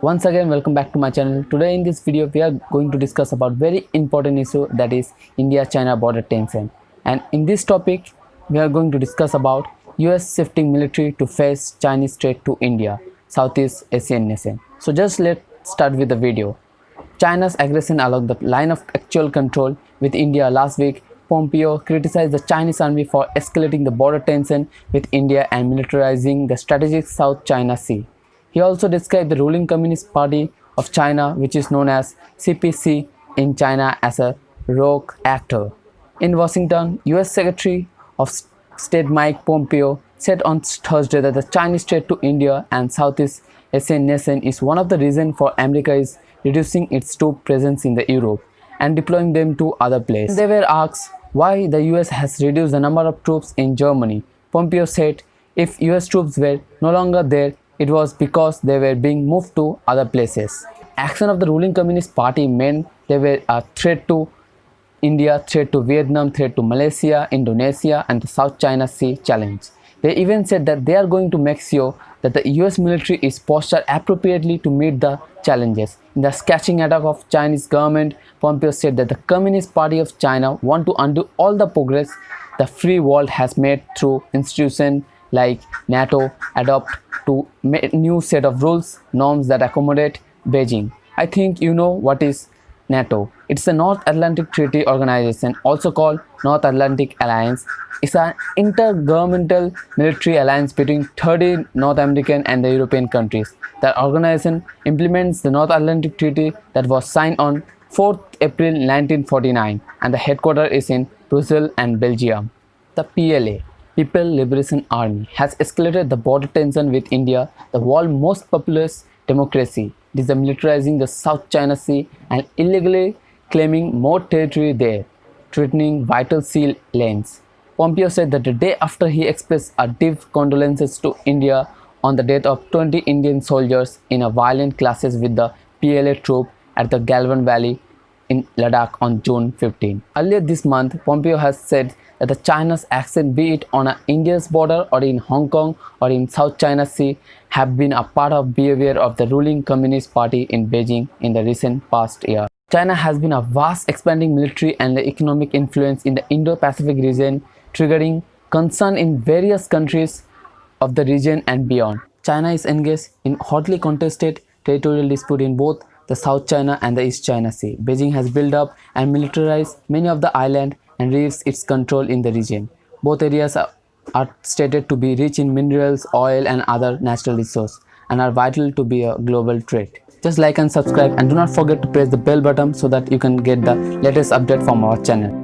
Once again, welcome back to my channel. Today in this video we are going to discuss about very important issue, that is India-China border tension. And in this topic we are going to discuss about US shifting military to face Chinese threat to India, Southeast Asian nation. So just let's start with the video. China's aggression along the line of actual control with India. Last week, Pompeo criticized the Chinese army for escalating the border tension with India and militarizing the strategic South China Sea. He also described the ruling Communist Party of China, which is known as CPC in China, as a rogue actor. In Washington, US Secretary of State Mike Pompeo said on Thursday that the Chinese threat to India and Southeast Asian nation is one of the reasons for America is reducing its troop presence in the Europe and deploying them to other places. They were asked why the US has reduced the number of troops in Germany. Pompeo said if US troops were no longer there, it was because they were being moved to other places. Action of the ruling Communist Party meant they were a threat to India, threat to Vietnam, threat to Malaysia, Indonesia and the South China Sea challenge. They even said that they are going to make sure that the US military is postured appropriately to meet the challenges. In the scathing attack of Chinese government, Pompeo said that the Communist Party of China want to undo all the progress the free world has made through institutions like NATO, adopt to new set of rules, norms that accommodate Beijing. I think you know what is NATO. It's a North Atlantic Treaty Organization, also called North Atlantic Alliance. It's an intergovernmental military alliance between 30 North American and the European countries. The organization implements the North Atlantic Treaty that was signed on 4th April 1949, and the headquarters is in Brussels and Belgium. The PLA, People Liberation Army, has escalated the border tension with India, the world's most populous democracy. It is militarizing the South China Sea and illegally claiming more territory there, threatening vital sea lanes. Pompeo said that the day after he expressed a deep condolences to India on the death of 20 Indian soldiers in a violent clashes with the PLA troop at the Galwan Valley in Ladakh on June 15. Earlier this month, Pompeo has said that the China's action, be it on India's border or in Hong Kong or in South China Sea, have been a part of behavior of the ruling Communist Party in Beijing in the recent past year. China has been a vast expanding military and economic influence in the Indo-Pacific region, triggering concern in various countries of the region and beyond. China is engaged in hotly contested territorial dispute in both the South China and the East China Sea. Beijing has built up and militarized many of the islands and reaves its control in the region. Both areas are stated to be rich in minerals, oil and other natural resources and are vital to be a global threat. Just like and subscribe, and do not forget to press the bell button so that you can get the latest update from our channel.